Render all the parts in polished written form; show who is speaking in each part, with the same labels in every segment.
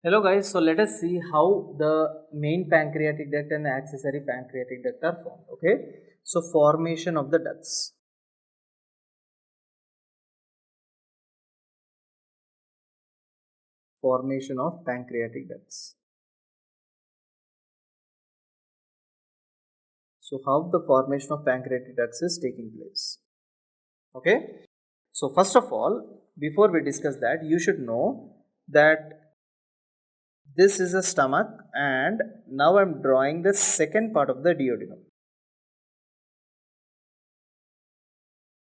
Speaker 1: Hello guys, so let us see how the main pancreatic duct and the accessory pancreatic duct are formed. Okay, so formation of the ducts. Formation of pancreatic ducts. So how the formation of pancreatic ducts is taking place. Okay, so first of all, before we discuss that, you should know that this is a stomach and now I am drawing the second part of the duodenum.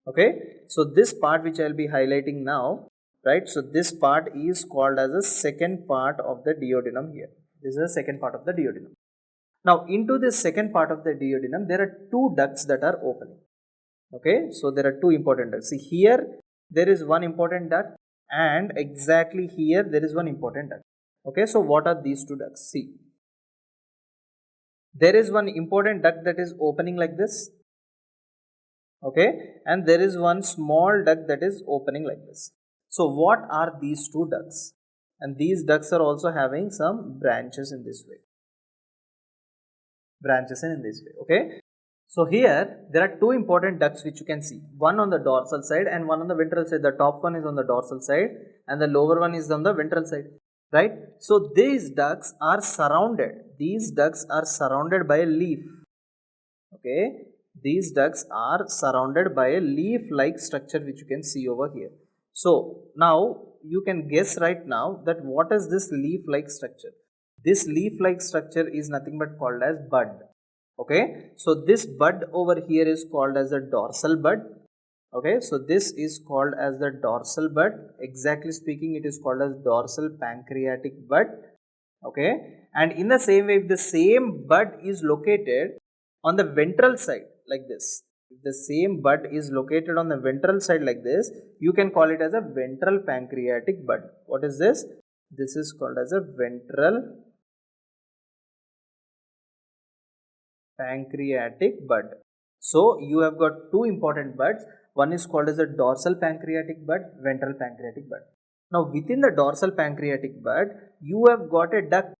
Speaker 1: Okay, so this part which I will be highlighting now, right, so this part is called as the second part of the duodenum here. This is the second part of the duodenum. Now into this second part of the duodenum there are two ducts that are opening. Okay, so there are two important ducts. See, here there is one important duct and exactly here there is one important duct. Okay, so what are these two ducts? See, there is one important duct that is opening like this. Okay, and there is one small duct that is opening like this. So what are these two ducts? And these ducts are also having some branches in this way. Okay. So here there are two important ducts which you can see. One on the dorsal side and one on the ventral side. The top one is on the dorsal side and the lower one is on the ventral side. Right. So these ducts are surrounded. These ducts are surrounded by a leaf. Okay. These ducts are surrounded by a leaf-like structure which you can see over here. So now you can guess right now that what is this leaf-like structure. This leaf-like structure is nothing but called as bud. Okay, so this bud over here is called as the dorsal bud. Okay, so this is called as the dorsal bud. Exactly speaking, it is called as dorsal pancreatic bud. Okay, and in the same way, if the same bud is located on the ventral side like this, if the same bud is located on the ventral side like this, you can call it as a ventral pancreatic bud. What is this? This is called as a ventral pancreatic bud. So you have got two important buds. One is called as a dorsal pancreatic bud, ventral pancreatic bud. Now within the dorsal pancreatic bud, you have got a duct.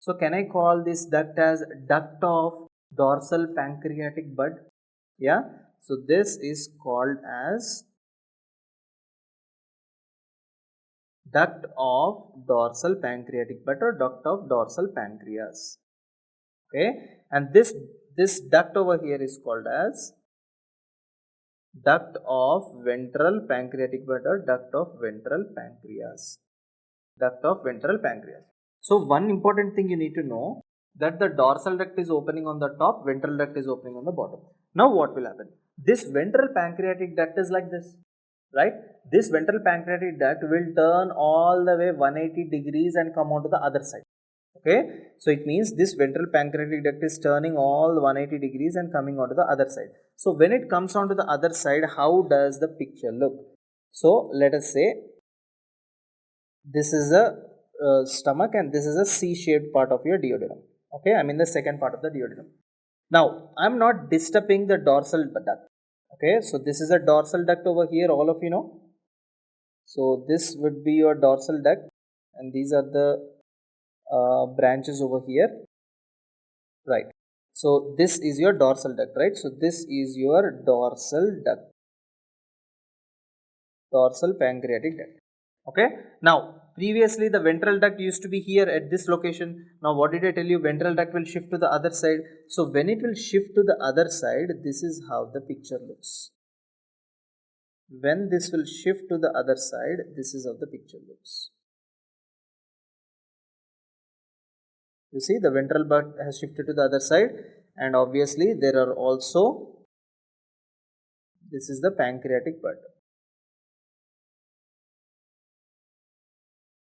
Speaker 1: So can I call this duct as duct of dorsal pancreatic bud? Yeah. So this is called as duct of dorsal pancreatic bud or duct of dorsal pancreas. Okay, and this duct over here is called as duct of ventral pancreatic bud or duct of ventral pancreas. Duct of ventral pancreas. So one important thing you need to know that the dorsal duct is opening on the top, ventral duct is opening on the bottom. Now what will happen? This ventral pancreatic duct is like this, right? This ventral pancreatic duct will turn all the way 180 degrees and come onto the other side. Okay, so it means this ventral pancreatic duct is turning all 180 degrees and coming onto the other side. So when it comes onto the other side, how does the picture look? So let us say this is a stomach and this is a C-shaped part of your duodenum. Okay, I mean the second part of the duodenum. Now I am not disturbing the dorsal duct. Okay, so this is a dorsal duct over here, all of you know. So this would be your dorsal duct and these are the branches over here, right? So this is your dorsal duct, right? So this is your dorsal duct, dorsal pancreatic duct. Okay, now previously the ventral duct used to be here at this location. Now what did I tell you? Ventral duct will shift to the other side. So when it will shift to the other side, this is how the picture looks. When this will shift to the other side, this is how the picture looks. You see the ventral bud has shifted to the other side and obviously there are also, this is the pancreatic bud.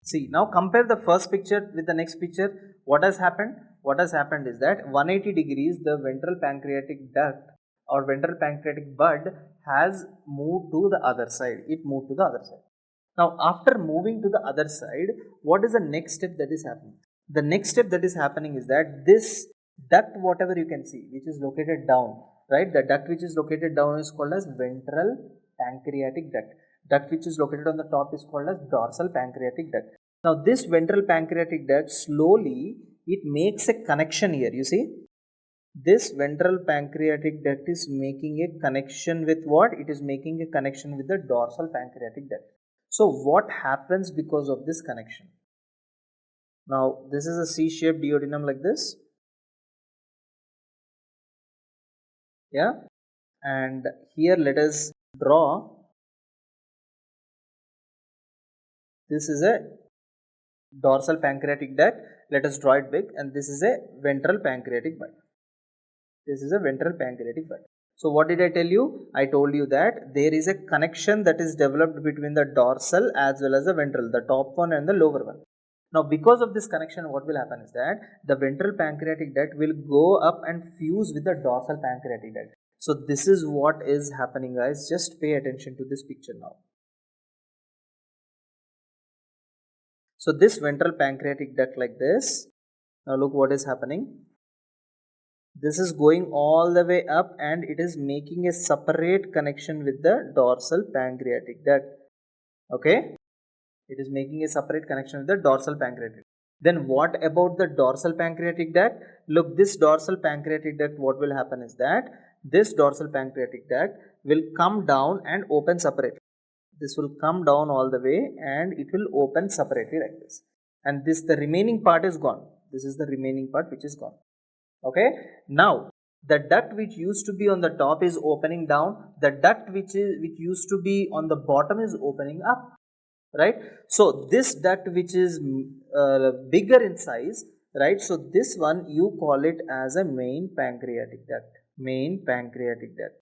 Speaker 1: See, now compare the first picture with the next picture. What has happened? What has happened is that 180 degrees the ventral pancreatic duct or ventral pancreatic bud has moved to the other side. It moved to the other side. Now after moving to the other side, what is the next step that is happening? The next step that is happening is that this duct, whatever you can see, which is located down, right? The duct which is located down is called as ventral pancreatic duct. Duct which is located on the top is called as dorsal pancreatic duct. Now this ventral pancreatic duct slowly it makes a connection here. You see, this ventral pancreatic duct is making a connection with what? It is making a connection with the dorsal pancreatic duct. So what happens because of this connection? Now this is a C-shaped duodenum like this. Yeah, and here let us draw. This is a dorsal pancreatic duct. Let us draw it big, and this is a ventral pancreatic duct. This is a ventral pancreatic duct. So what did I tell you? I told you that there is a connection that is developed between the dorsal as well as the ventral, the top one and the lower one. Now because of this connection, what will happen is that the ventral pancreatic duct will go up and fuse with the dorsal pancreatic duct. So this is what is happening, guys. Just pay attention to this picture now. So this ventral pancreatic duct like this. Now look what is happening. This is going all the way up and it is making a separate connection with the dorsal pancreatic duct. Okay. It is making a separate connection with the dorsal pancreatic. Then what about the dorsal pancreatic duct? Look, this dorsal pancreatic duct, what will happen is that this dorsal pancreatic duct will come down and open separately. This will come down all the way and it will open separately like this. And this, the remaining part is gone. This is the remaining part which is gone. Okay. Now the duct which used to be on the top is opening down. The duct which used to be on the bottom is opening up. Right. So this duct which is bigger in size, right? So this one you call it as a main pancreatic duct. Main pancreatic duct.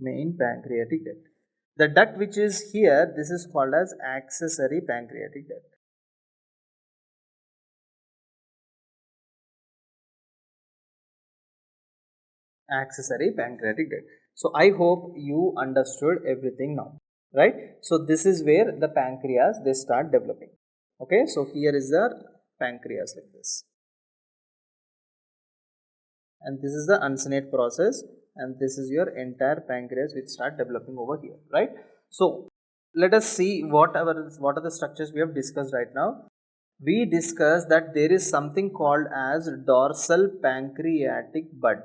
Speaker 1: Main pancreatic duct. The duct which is here, this is called as accessory pancreatic duct. Accessory pancreatic duct. So I hope you understood everything now, right? So this is where the pancreas they start developing. Okay, so here is the pancreas like this, and this is the uncinate process, and this is your entire pancreas which start developing over here, right? So let us see what are the structures we have discussed right now. We discussed that there is something called as dorsal pancreatic bud.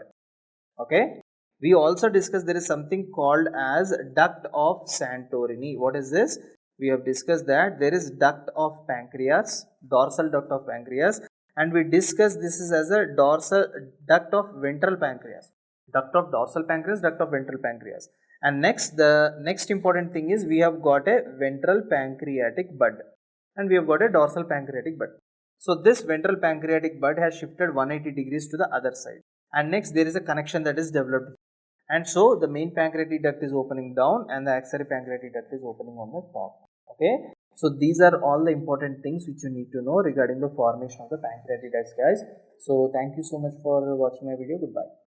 Speaker 1: Okay. We also discussed there is something called as duct of Santorini. What is this? We have discussed that there is duct of pancreas, dorsal duct of pancreas, and we discussed this is as a dorsal duct of ventral pancreas. Duct of dorsal pancreas, duct of ventral pancreas. And next, the next important thing is we have got a ventral pancreatic bud and we have got a dorsal pancreatic bud. So this ventral pancreatic bud has shifted 180 degrees to the other side. And next there is a connection that is developed, and so the main pancreatic duct is opening down and the accessory pancreatic duct is opening on the top. Okay, so these are all the important things which you need to know regarding the formation of the pancreatic ducts, guys. So thank you so much for watching my video. Goodbye.